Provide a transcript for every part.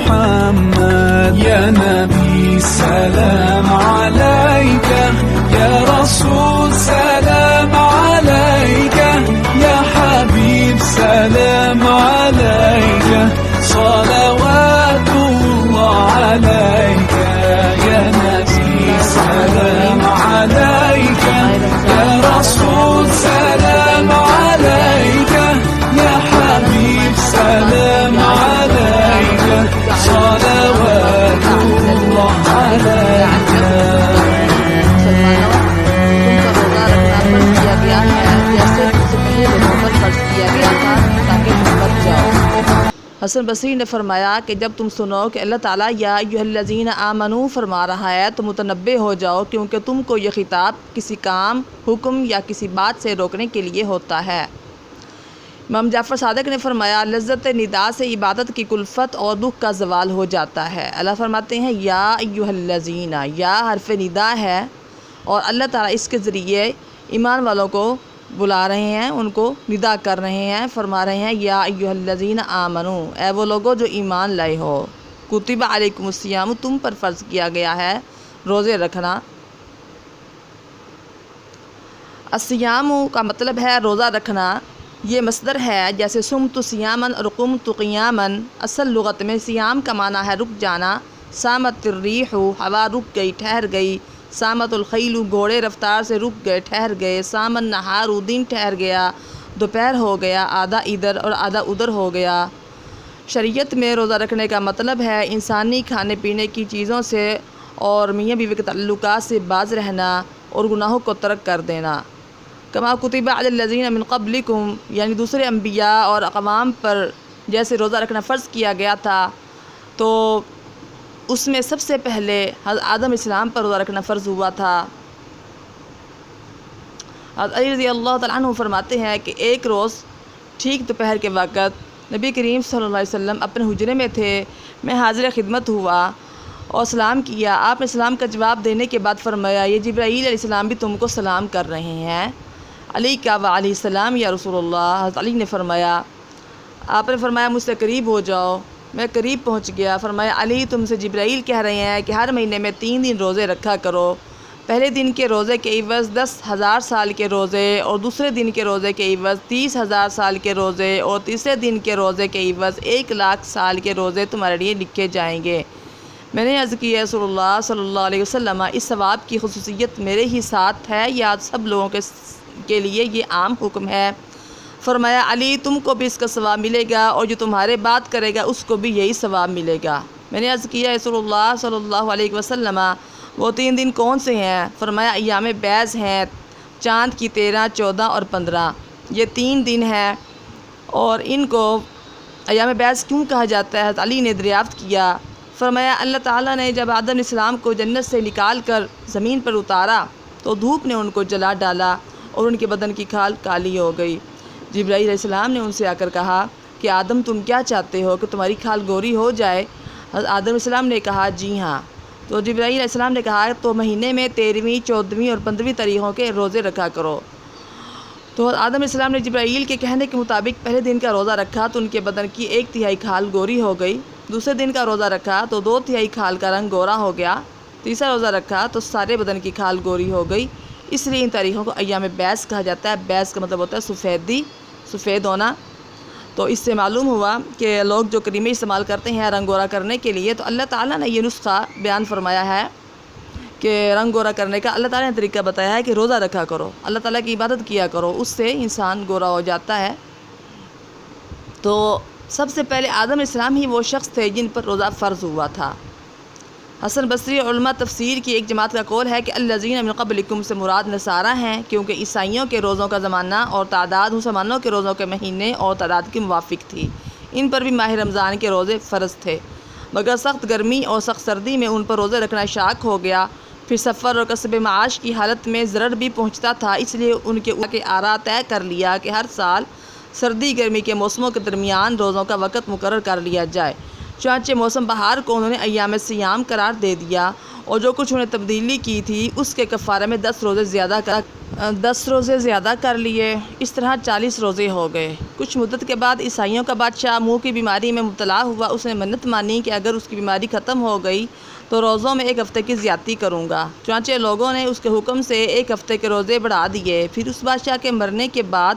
محمد يا نبي سلام عليك يا رسول سلام عليك يا حبيب سلام عليك صلوات الله عليك يا نبي سلام عليك يا رسول سلام عليك يا حبيب سلام عليك صلوات الله عليك. حسن بصری نے فرمایا کہ جب تم سنو کہ اللہ تعالیٰ یا ایھا الذین آمنو فرما رہا ہے تو متنبہ ہو جاؤ، کیونکہ تم کو یہ خطاب کسی کام، حکم یا کسی بات سے روکنے کے لیے ہوتا ہے۔ امام جعفر صادق نے فرمایا لذت ندا سے عبادت کی کلفت اور دکھ کا زوال ہو جاتا ہے۔ اللہ فرماتے ہیں یا ایھا الذین، یا حرف ندا ہے اور اللہ تعالیٰ اس کے ذریعے ایمان والوں کو بلا رہے ہیں، ان کو ندا کر رہے ہیں، فرما رہے ہیں یا ایھا الذین آمنو، اے وہ لوگوں جو ایمان لائے ہو، کتب علیکم الصیام، تم پر فرض کیا گیا ہے روزے رکھنا۔ الصیام کا مطلب ہے روزہ رکھنا، یہ مصدر ہے جیسے صمت صیاماً اور قمت قیاماً۔ اصل لغت میں صیام کا معنی ہے رک جانا، سامت الریح ہوا رک گئی، ٹھہر گئی، سامت الخیل گھوڑے رفتار سے رک گئے، ٹھہر گئے، سام النہار دن ٹھہر گیا، دوپہر ہو گیا، آدھا ادھر اور آدھا ادھر ہو گیا۔ شریعت میں روزہ رکھنے کا مطلب ہے انسانی کھانے پینے کی چیزوں سے اور میاں بیوی کے تعلقات سے باز رہنا اور گناہوں کو ترک کر دینا۔ کما کتب علی الذین من قبلکم، یعنی دوسرے انبیاء اور اقوام پر جیسے روزہ رکھنا فرض کیا گیا تھا تو اس میں سب سے پہلے حضرت آدم علیہ السلام پر روزہ رکھنا فرض ہوا تھا۔ حضرت علی رضی اللہ تعالیٰ عنہ فرماتے ہیں کہ ایک روز ٹھیک دوپہر کے وقت نبی کریم صلی اللہ علیہ وسلم اپنے حجرے میں تھے، میں حاضر خدمت ہوا اور سلام کیا۔ آپ نے سلام کا جواب دینے کے بعد فرمایا یہ جبرائیل علیہ السلام بھی تم کو سلام کر رہے ہیں۔ علی کا وعلیہ السلام یا رسول اللہ۔ حضرت علی نے فرمایا، آپ نے فرمایا مجھ سے قریب ہو جاؤ، میں قریب پہنچ گیا۔ فرمایا علی تم سے جبرائیل کہہ رہے ہیں کہ ہر مہینے میں 3 دن روزے رکھا کرو، پہلے دن کے روزے کے عوض 10,000 سال کے روزے اور دوسرے دن کے روزے کے عوض 30,000 سال کے روزے اور تیسرے دن کے روزے کے عوض 1,00,000 سال کے روزے تمہارے لیے لکھے جائیں گے۔ میں نے عرض کی رسول اللہ صلی اللہ علیہ وسلم اس ثواب کی خصوصیت میرے ہی ساتھ ہے یا سب لوگوں کے لیے یہ عام حکم ہے؟ فرمایا علی تم کو بھی اس کا ثواب ملے گا اور جو تمہارے بات کرے گا اس کو بھی یہی ثواب ملے گا۔ میں نے عرض کیا رسول اللہ صلی اللہ علیہ وسلم وہ 3 دن کون سے ہیں؟ فرمایا ایام بیض ہیں، چاند کی 13، 14 اور 15، یہ 3 دن ہیں۔ اور ان کو ایام بیض کیوں کہا جاتا ہے؟ حضرت علی نے دریافت کیا۔ فرمایا اللہ تعالیٰ نے جب آدم علیہ السلام کو جنت سے نکال کر زمین پر اتارا تو دھوپ نے ان کو جلا ڈالا اور ان کے بدن کی کھال کالی ہو گئی۔ جبرائیل علیہ السلام نے ان سے آ کر کہا کہ آدم تم کیا چاہتے ہو کہ تمہاری کھال گوری ہو جائے؟ حضرت آدم علیہ السلام نے کہا جی ہاں۔ تو جبرائیل علیہ السلام نے کہا تو مہینے میں 13ویں، 14ویں اور 15ویں تاریخوں کے روزے رکھا کرو۔ تو حضرت آدم علیہ السلام نے جبرائیل کے کہنے کے مطابق پہلے دن کا روزہ رکھا تو ان کے بدن کی 1/3 کھال گوری ہو گئی، دوسرے دن کا روزہ رکھا تو 2/3 کھال کا رنگ گورا ہو گیا، تیسرا روزہ رکھا تو سارے بدن کی کھال گوری ہو گئی۔ اس لیے ان تاریخوں کو ایام بیض کہا جاتا ہے۔ بیض کا مطلب ہوتا ہے سفیدی، سفید ہونا۔ تو اس سے معلوم ہوا کہ لوگ جو کریمیں استعمال کرتے ہیں رنگ گورا کرنے کے لیے، تو اللہ تعالیٰ نے یہ نسخہ بیان فرمایا ہے کہ رنگ گورا کرنے کا اللہ تعالیٰ نے طریقہ بتایا ہے کہ روزہ رکھا کرو، اللہ تعالیٰ کی عبادت کیا کرو، اس سے انسان گورا ہو جاتا ہے۔ تو سب سے پہلے آدم علیہ السلام ہی وہ شخص تھے جن پر روزہ فرض ہوا تھا۔ حسن بصری اور علماء تفسیر کی ایک جماعت کا قول ہے کہ الذین من قبلکم سے مراد نصارہ ہیں، کیونکہ عیسائیوں کے روزوں کا زمانہ اور تعداد مسلمانوں کے روزوں کے مہینے اور تعداد کے موافق تھی۔ ان پر بھی ماہ رمضان کے روزے فرض تھے، مگر سخت گرمی اور سخت سردی میں ان پر روزے رکھنا شاق ہو گیا۔ پھر سفر اور کسب معاش کی حالت میں ضرر بھی پہنچتا تھا، اس لیے ان کے آرا طے کر لیا کہ ہر سال سردی گرمی کے موسموں کے درمیان روزوں کا وقت مقرر کر لیا جائے۔ چنانچہ موسم بہار کو انہوں نے ایام سیام قرار دے دیا اور جو کچھ انہیں تبدیلی کی تھی اس کے کفارے میں 10 روزے زیادہ کر لیے۔ اس طرح 40 روزے ہو گئے۔ کچھ مدت کے بعد عیسائیوں کا بادشاہ منہ کی بیماری میں مبتلا ہوا۔ اس نے منت مانی کہ اگر اس کی بیماری ختم ہو گئی تو روزوں میں 1 ہفتے کی زیادتی کروں گا۔ چنانچہ لوگوں نے اس کے حکم سے 1 ہفتے کے روزے بڑھا دیے۔ پھر اس بادشاہ کے مرنے کے بعد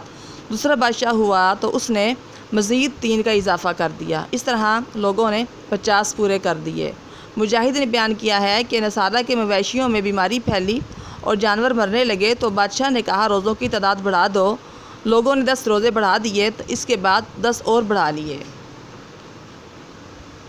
دوسرا بادشاہ ہوا تو اس نے مزید 3 کا اضافہ کر دیا۔ اس طرح لوگوں نے 50 پورے کر دیے۔ مجاہد نے بیان کیا ہے کہ نصارہ کے مویشیوں میں بیماری پھیلی اور جانور مرنے لگے تو بادشاہ نے کہا روزوں کی تعداد بڑھا دو۔ لوگوں نے 10 روزے بڑھا دیے تو اس کے بعد 10 اور بڑھا لیے۔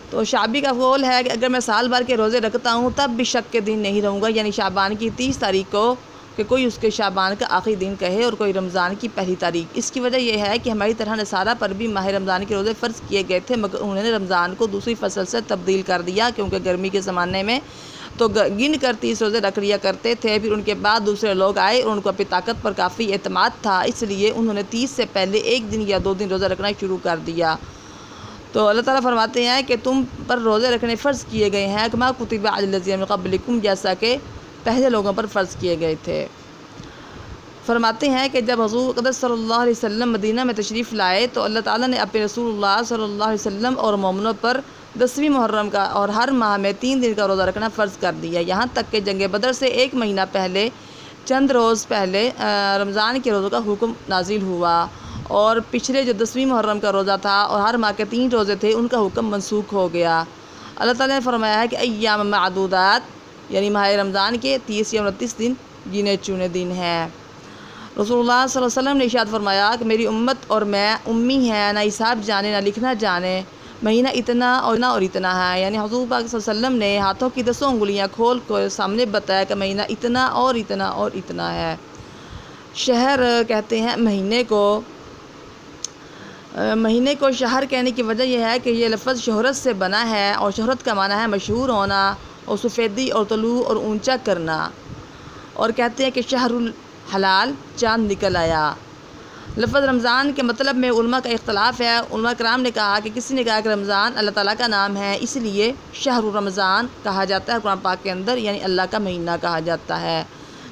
تو شعبی کا قول ہے کہ اگر میں سال بھر کے روزے رکھتا ہوں تب بھی شک کے دن نہیں رہوں گا، یعنی شعبان کی 30 تاریخ کو، کہ کوئی اس کے شعبان کا آخری دن کہے اور کوئی رمضان کی پہلی تاریخ۔ اس کی وجہ یہ ہے کہ ہماری طرح نصارہ پر بھی ماہ رمضان کے روزے فرض کیے گئے تھے، مگر انہوں نے رمضان کو دوسری فصل سے تبدیل کر دیا، کیونکہ گرمی کے زمانے میں تو گن کر 30 روزے رکھ لیا کرتے تھے۔ پھر ان کے بعد دوسرے لوگ آئے اور ان کو اپنی طاقت پر کافی اعتماد تھا، اس لیے انہوں نے 30 سے پہلے 1 دن یا 2 دن روزہ رکھنا شروع کر دیا۔ تو اللہ تعالیٰ فرماتے ہیں کہ تم پر روزے رکھنے فرض کیے گئے ہیں کما کتب علی الذین من قبلکم، جیسا کہ پہلے لوگوں پر فرض کیے گئے تھے۔ فرماتے ہیں کہ جب حضور اقدس صلی اللہ علیہ وسلم مدینہ میں تشریف لائے تو اللہ تعالیٰ نے اپنے رسول اللہ صلی اللہ علیہ وسلم اور مومنوں پر 10ویں محرم کا اور ہر ماہ میں 3 دن کا روزہ رکھنا فرض کر دیا، یہاں تک کہ جنگ بدر سے 1 مہینہ پہلے چند روز پہلے رمضان کے روزوں کا حکم نازل ہوا، اور پچھلے جو 10ویں محرم کا روزہ تھا اور ہر ماہ کے 3 روزے تھے ان کا حکم منسوخ ہو گیا۔ اللہ تعالیٰ نے فرمایا ہے کہ ایام معدودات، یعنی ماہ رمضان کے 30 یا 29 دن گنے چنے دن ہیں۔ رسول اللہ صلی اللہ علیہ وسلم نے ارشاد فرمایا کہ میری امت اور میں امی ہیں، نہ حساب جانے نہ لکھنا جانے، مہینہ اتنا اور اتنا ہے، یعنی حضور پاک صلی اللہ علیہ وسلم نے ہاتھوں کی 10 انگلیاں کھول کر سامنے بتایا کہ مہینہ اتنا اور اتنا اور اتنا ہے۔ شہر کہتے ہیں مہینے کو شہر کہنے کی وجہ یہ ہے کہ یہ لفظ شہرت سے بنا ہے، اور شہرت کا معنی ہے مشہور ہونا اور سفیدی اور طلوع اور اونچا کرنا، اور کہتے ہیں کہ شہر الحلال، چاند نکل آیا۔ لفظ رمضان کے مطلب میں علماء کا اختلاف ہے۔ علماء کرام نے کہا کہ کسی نے کہا کہ رمضان اللہ تعالیٰ کا نام ہے، اس لیے شہر رمضان کہا جاتا ہے قرآن پاک کے اندر، یعنی اللہ کا مہینہ کہا جاتا ہے،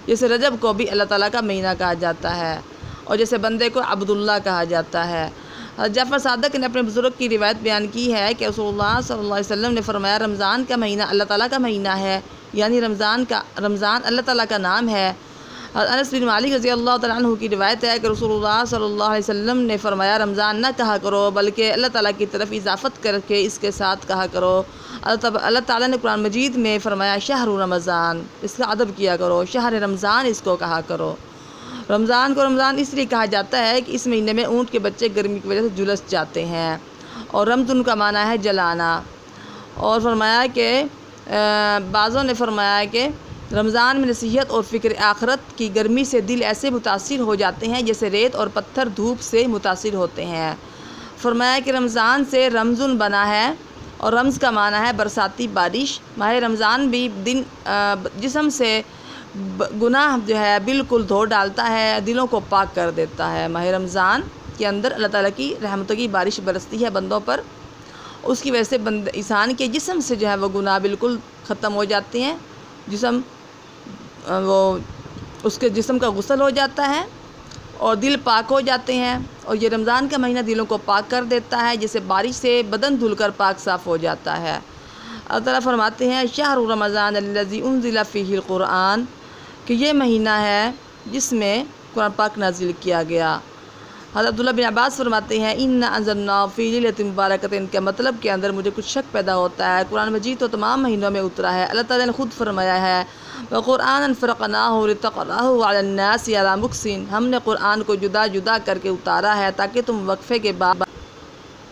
جیسے رجب کو بھی اللہ تعالیٰ کا مہینہ کہا جاتا ہے، اور جیسے بندے کو عبداللہ کہا جاتا ہے۔ جعفر صادق نے اپنے بزرگ کی روایت بیان کی ہے کہ رسول اللہ صلی اللہ علیہ وسلم نے فرمایا رمضان کا مہینہ اللہ تعالیٰ کا مہینہ ہے، یعنی رمضان اللہ تعالیٰ کا نام ہے۔ انس بن مالک رضی اللہ تعالیٰ عنہ کی روایت ہے کہ رسول اللہ صلی اللہ علیہ وسلم نے فرمایا رمضان نہ کہا کرو بلکہ اللہ تعالیٰ کی طرف اضافت کر کے اس کے ساتھ کہا کرو۔ اللہ تعالیٰ نے قرآن مجید میں فرمایا شہر رمضان، اس کا ادب کیا کرو، شہر رمضان اس کو کہا کرو۔ رمضان کو رمضان اس لیے کہا جاتا ہے کہ اس مہینے میں اونٹ کے بچے گرمی کی وجہ سے جلس جاتے ہیں، اور رمضان کا معنی ہے جلانا۔ اور فرمایا کہ بعضوں نے فرمایا کہ رمضان میں نصیحت اور فکر آخرت کی گرمی سے دل ایسے متاثر ہو جاتے ہیں جیسے ریت اور پتھر دھوپ سے متاثر ہوتے ہیں۔ فرمایا کہ رمضان سے رمضان بنا ہے، اور رمض کا معنی ہے برساتی بارش۔ ماہ رمضان بھی جسم سے گناہ جو ہے بالکل دھو ڈالتا ہے، دلوں کو پاک کر دیتا ہے۔ ماہ رمضان کے اندر اللہ تعالیٰ کی رحمتوں کی بارش برستی ہے بندوں پر، اس کی وجہ سے انسان کے جسم سے جو ہے وہ گناہ بالکل ختم ہو جاتے ہیں، اس کے جسم کا غسل ہو جاتا ہے اور دل پاک ہو جاتے ہیں، اور یہ رمضان کا مہینہ دلوں کو پاک کر دیتا ہے، جیسے بارش سے بدن دھل کر پاک صاف ہو جاتا ہے۔ اللہ تعالیٰ فرماتے ہیں شہر رمضان الذی انزل فیہ القرآن، کہ یہ مہینہ ہے جس میں قرآن پاک نازل کیا گیا۔ حضرت عبداللہ بن عباس فرماتے ہیں اِنَّا أَنزَلْنَاهُ فِي لَيْلَةٍ مُبَارَكَةٍ کے مطلب کے اندر مجھے کچھ شک پیدا ہوتا ہے۔ قرآن مجید تو تمام مہینوں میں اترا ہے، اللہ تعالیٰ نے خود فرمایا ہے وَقُرْآنًا فَرَقْنَاهُ لِتَقْرَأَهُ عَلَى النَّاسِ عَلَى مُكْثٍ، ہم نے قرآن کو جدا جدا کر کے اتارا ہے تاکہ تم وقفے کے بعد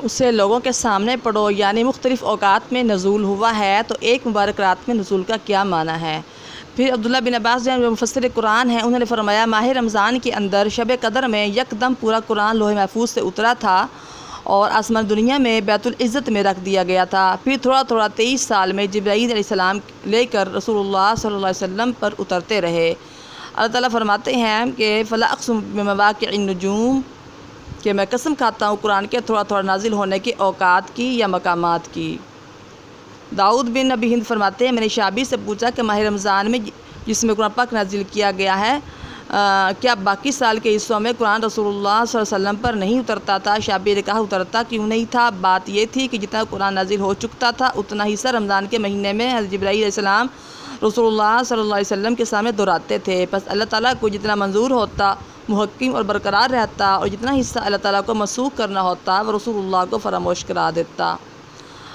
اسے لوگوں کے سامنے پڑھو، یعنی مختلف اوقات میں نزول ہوا ہے تو ایک مبارک رات میں نزول کا کیا معنی ہے۔ پھر عبداللہ بن عباس جو مفسر قرآن ہیں انہوں نے فرمایا ماہ رمضان کے اندر شب قدر میں یکدم پورا قرآن لوح محفوظ سے اترا تھا اور آسمان دنیا میں بیت العزت میں رکھ دیا گیا تھا۔ پھر تھوڑا تھوڑا 23 سال میں جبرائیل علیہ السلام لے کر رسول اللہ صلی اللہ علیہ وسلم پر اترتے رہے۔ اللہ تعالیٰ فرماتے ہیں کہ فلا اقسم بمواقع النجوم، کہ میں قسم کھاتا ہوں قرآن کے تھوڑا تھوڑا نازل ہونے کے اوقات کی یا مقامات کی۔ داؤد بن ابی ہند فرماتے ہیں میں نے شعبی سے پوچھا کہ ماہ رمضان میں جس میں قرآن پاک نازل کیا گیا ہے کیا باقی سال کے حصوں میں قرآن رسول اللہ صلی اللہ علیہ وسلم پر نہیں اترتا تھا؟ شعبی نے کہا اترتا کیوں نہیں تھا، بات یہ تھی کہ جتنا قرآن نازل ہو چکتا تھا اتنا حصہ رمضان کے مہینے میں حضرت جبرائیل علیہ السلام رسول اللہ صلی اللہ علیہ وسلم کے سامنے دہراتے تھے، پس اللہ تعالیٰ کو جتنا منظور ہوتا محکم اور برقرار رہتا اور جتنا حصہ اللہ تعالیٰ کو مسوخ کرنا ہوتا وہ رسول اللہ کو فراموش کرا دیتا۔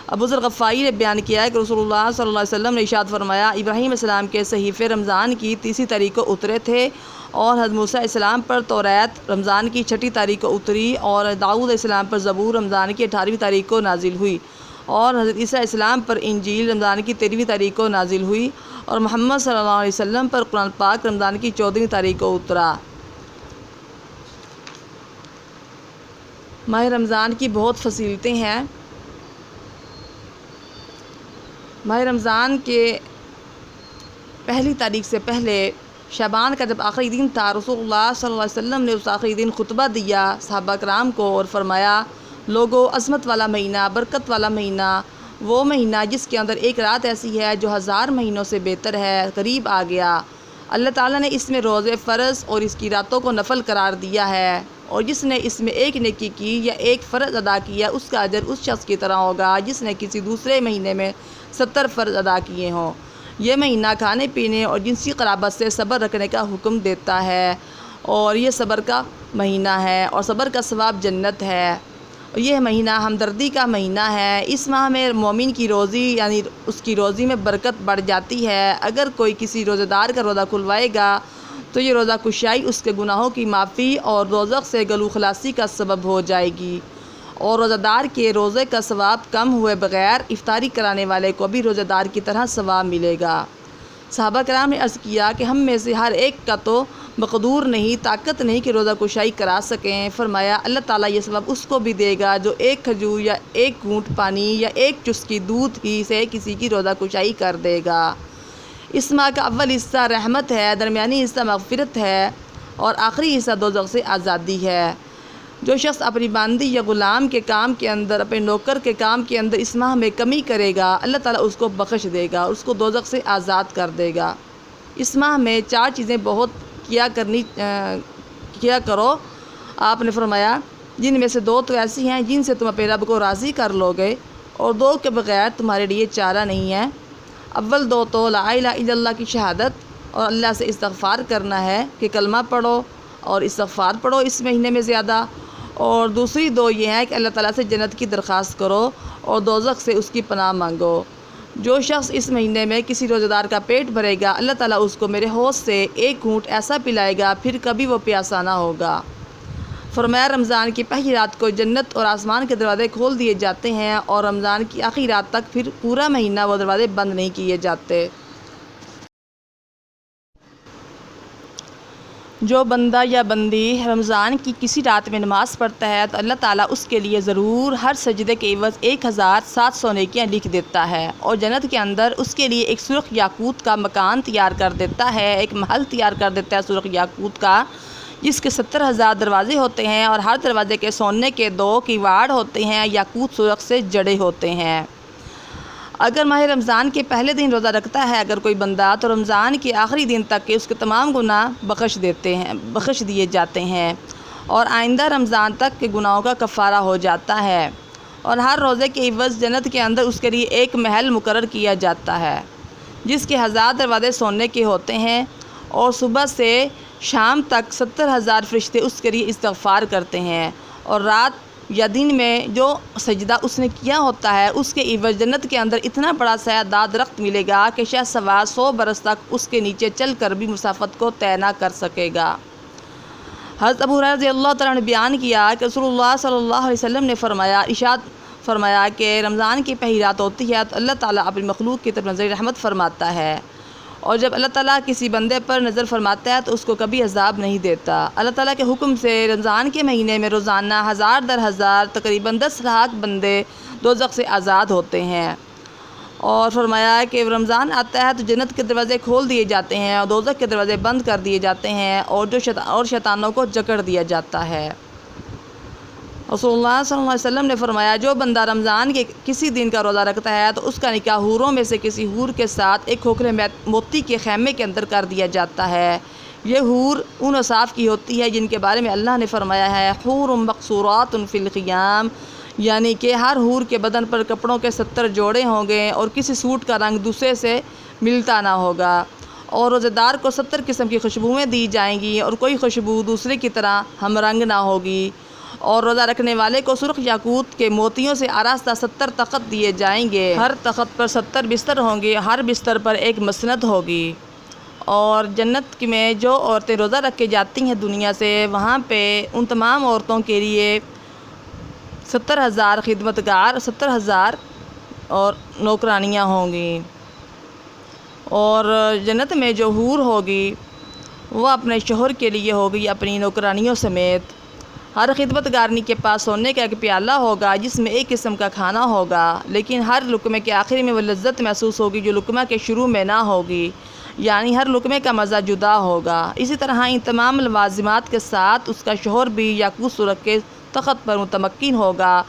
ابو ذر غفاری نے بیان کیا ہے کہ رسول اللہ صلی اللہ علیہ وسلم نے ارشاد فرمایا ابراہیم علیہ السلام کے صحیفے رمضان کی 30 تاریخ کو اترے تھے اور حضرت موسیٰ علیہ السلام پر توریت رمضان کی 6 تاریخ کو اتری اور داؤد علیہ السلام پر زبور رمضان کی 18 تاریخ کو نازل ہوئی اور حضرت عیسیٰ علیہ السلام پر انجیل رمضان کی 13 تاریخ کو نازل ہوئی اور محمد صلی اللہ علیہ وسلم پر قرآن پاک رمضان کی 14 تاریخ کو اترا۔ ماہ رمضان کی بہت فضیلتیں ہیں۔ ماہ رمضان کے پہلی تاریخ سے پہلے شعبان کا جب آخری دن تھا رسول اللہ صلی اللہ علیہ وسلم نے اس آخری دن خطبہ دیا صحابہ کرام کو اور فرمایا لوگو عظمت والا مہینہ، برکت والا مہینہ، وہ مہینہ جس کے اندر ایک رات ایسی ہے جو 1000 مہینوں سے بہتر ہے، قریب آ گیا۔ اللہ تعالیٰ نے اس میں روزے فرض اور اس کی راتوں کو نفل قرار دیا ہے اور جس نے اس میں ایک نیکی کی یا ایک فرض ادا کیا اس کا اجر اس شخص کی طرح ہوگا جس نے کسی دوسرے مہینے میں 70 فرض ادا کیے ہوں۔ یہ مہینہ کھانے پینے اور جنسی قرابت سے صبر رکھنے کا حکم دیتا ہے اور یہ صبر کا مہینہ ہے اور صبر کا ثواب جنت ہے۔ یہ مہینہ ہمدردی کا مہینہ ہے۔ اس ماہ میں مومن کی روزی یعنی اس کی روزی میں برکت بڑھ جاتی ہے۔ اگر کوئی کسی روزہ دار کا روزہ کھلوائے گا تو یہ روزہ کشائی اس کے گناہوں کی معافی اور دوزخ سے گلو خلاصی کا سبب ہو جائے گی اور روزہ دار کے روزے کا ثواب کم ہوئے بغیر افطاری کرانے والے کو بھی روزہ دار کی طرح ثواب ملے گا۔ صحابہ کرام نے عرض کیا کہ ہم میں سے ہر ایک کا تو مقدور نہیں، طاقت نہیں کہ روزہ کشائی کرا سکیں۔ فرمایا اللہ تعالیٰ یہ ثواب اس کو بھی دے گا جو ایک کھجور یا ایک گھونٹ پانی یا ایک چسکی دودھ ہی سے کسی کی روزہ کشائی کر دے گا۔ اس ماہ کا اول حصہ رحمت ہے، درمیانی حصہ مغفرت ہے اور آخری حصہ دوزخ سے آزادی ہے۔ جو شخص اپنی باندی یا غلام کے کام کے اندر، اپنے نوکر کے کام کے اندر اس ماہ میں کمی کرے گا اللہ تعالیٰ اس کو بخش دے گا، اس کو دوزخ سے آزاد کر دے گا۔ اس ماہ میں 4 چیزیں بہت کیا کرو، آپ نے فرمایا جن میں سے 2 تو ایسی ہیں جن سے تم اپنے رب کو راضی کر لو گے اور 2 کے بغیر تمہارے لیے چارہ نہیں ہے۔ اول 2 تو لا الہ الا اللہ کی شہادت اور اللہ سے استغفار کرنا ہے کہ کلمہ پڑھو اور استغفار پڑھو اس مہینے میں زیادہ، اور دوسری 2 یہ ہے کہ اللہ تعالیٰ سے جنت کی درخواست کرو اور دوزخ سے اس کی پناہ مانگو۔ جو شخص اس مہینے میں کسی روزہ دار کا پیٹ بھرے گا اللہ تعالیٰ اس کو میرے حوض سے ایک گھونٹ ایسا پلائے گا پھر کبھی وہ پیاسا نہ ہوگا۔ فرمایا رمضان کی پہلی رات کو جنت اور آسمان کے دروازے کھول دیے جاتے ہیں اور رمضان کی آخری رات تک پھر پورا مہینہ وہ دروازے بند نہیں کیے جاتے۔ جو بندہ یا بندی رمضان کی کسی رات میں نماز پڑھتا ہے تو اللہ تعالیٰ اس کے لیے ضرور ہر سجدے کے عوض 1700 نیکیاں لکھ دیتا ہے اور جنت کے اندر اس کے لیے ایک سرخ یاقوت کا مکان تیار کر دیتا ہے، ایک محل تیار کر دیتا ہے سرخ یاقوت کا جس کے 70,000 دروازے ہوتے ہیں اور ہر دروازے کے سونے کے 2 کیواڑ ہوتے ہیں، یاقوت سرخ سے جڑے ہوتے ہیں۔ اگر ماہ رمضان کے پہلے دن روزہ رکھتا ہے اگر کوئی بندہ تو رمضان کے آخری دن تک کے اس کے تمام گناہ بخش دیے جاتے ہیں اور آئندہ رمضان تک کے گناہوں کا کفارہ ہو جاتا ہے اور ہر روزے کے عوض جنت کے اندر اس کے لیے ایک محل مقرر کیا جاتا ہے جس کے 1000 دروازے سونے کے ہوتے ہیں اور صبح سے شام تک 70,000 فرشتے اس کے لیے استغفار کرتے ہیں اور رات یا دن میں جو سجدہ اس نے کیا ہوتا ہے اس کے عوض جنت کے اندر اتنا بڑا سایہ درخت ملے گا کہ شاید سوا 100 برس تک اس کے نیچے چل کر بھی مسافت کو طے نہ کر سکے گا۔ حضرت ابو ہریرہ رضی اللہ تعالیٰ نے بیان کیا کہ رسول اللہ صلی اللہ علیہ وسلم نے ارشاد فرمایا کہ رمضان کی پہلی رات ہوتی ہے تو اللہ تعالیٰ اپنی مخلوق کی طرف نظر رحمت فرماتا ہے اور جب اللہ تعالیٰ کسی بندے پر نظر فرماتا ہے تو اس کو کبھی عذاب نہیں دیتا۔ اللہ تعالیٰ کے حکم سے رمضان کے مہینے میں روزانہ 1000 در 1000 تقریباً 10 لاکھ بندے دوزخ سے آزاد ہوتے ہیں اور فرمایا کہ رمضان آتا ہے تو جنت کے دروازے کھول دیے جاتے ہیں اور دوزخ کے دروازے بند کر دیے جاتے ہیں اور شیطانوں کو جکڑ دیا جاتا ہے۔ رسول اللہ صلی اللہ علیہ وسلم نے فرمایا جو بندہ رمضان کے کسی دن کا روزہ رکھتا ہے تو اس کا نکاح حوروں میں سے کسی حور کے ساتھ ایک کھوکھلے موتی کے خیمے کے اندر کر دیا جاتا ہے۔ یہ حور ان اوصاف کی ہوتی ہے جن کے بارے میں اللہ نے فرمایا ہے حور مقصورات فی الخیام، یعنی کہ ہر حور کے بدن پر کپڑوں کے 70 جوڑے ہوں گے اور کسی سوٹ کا رنگ دوسرے سے ملتا نہ ہوگا، اور روزہ دار کو 70 قسم کی خوشبوئیں دی جائیں گی اور کوئی خوشبو دوسرے کی طرح ہم رنگ نہ ہوگی، اور روزہ رکھنے والے کو سرخ یاقوت کے موتیوں سے آراستہ 70 تخت دیے جائیں گے، ہر تخت پر 70 بستر ہوں گے، ہر بستر پر ایک مسند ہوگی۔ اور جنت میں جو عورتیں روزہ رکھ کے جاتی ہیں دنیا سے، وہاں پہ ان تمام عورتوں کے لیے 70,000 خدمتگار، 70,000 اور نوکرانیاں ہوں گی، اور جنت میں جو حور ہوگی وہ اپنے شوہر کے لیے ہوگی اپنی نوکرانیوں سمیت۔ ہر خدمتگارنی کے پاس سونے کا ایک پیالہ ہوگا جس میں ایک قسم کا کھانا ہوگا، لیکن ہر لقمے کے آخر میں وہ لذت محسوس ہوگی جو لقمہ کے شروع میں نہ ہوگی، یعنی ہر لقمے کا مزہ جدا ہوگا۔ اسی طرح ان تمام لوازمات کے ساتھ اس کا شوہر بھی یاقوت سرخ کے تخت پر متمکن ہوگا۔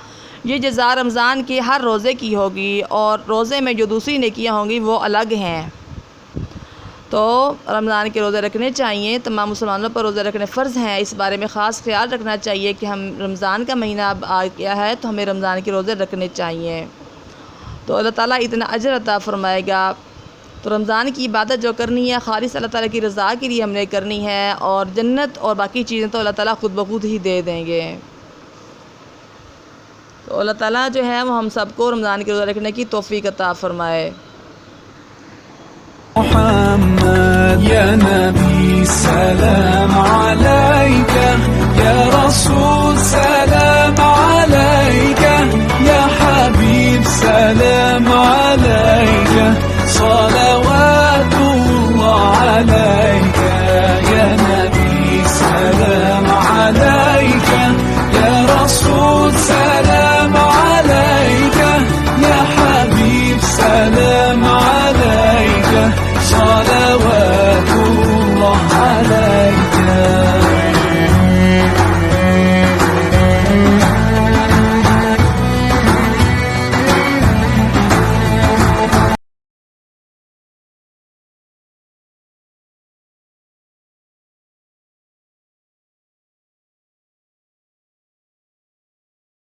یہ جزا رمضان کے ہر روزے کی ہوگی، اور روزے میں جو دوسری نیکیاں ہوں گی وہ الگ ہیں۔ تو رمضان کے روزے رکھنے چاہیے، تمام مسلمانوں پر روزے رکھنے فرض ہیں، اس بارے میں خاص خیال رکھنا چاہیے کہ ہم رمضان کا مہینہ اب آ گیا ہے تو ہمیں رمضان کے روزے رکھنے چاہیے، تو اللہ تعالیٰ اتنا اجر عطا فرمائے گا۔ تو رمضان کی عبادت جو کرنی ہے خالص اللہ تعالیٰ کی رضا کے لیے ہم نے کرنی ہے، اور جنت اور باقی چیزیں تو اللہ تعالیٰ خود بخود ہی دے دیں گے۔ تو اللہ تعالیٰ جو ہے وہ ہم سب کو رمضان کے روزہ رکھنے کی توفیق عطا فرمائے۔ محمد یا نبی سلام علیکہ، یا رسول سلام علیکہ، یا حبیب سلام علیکہ،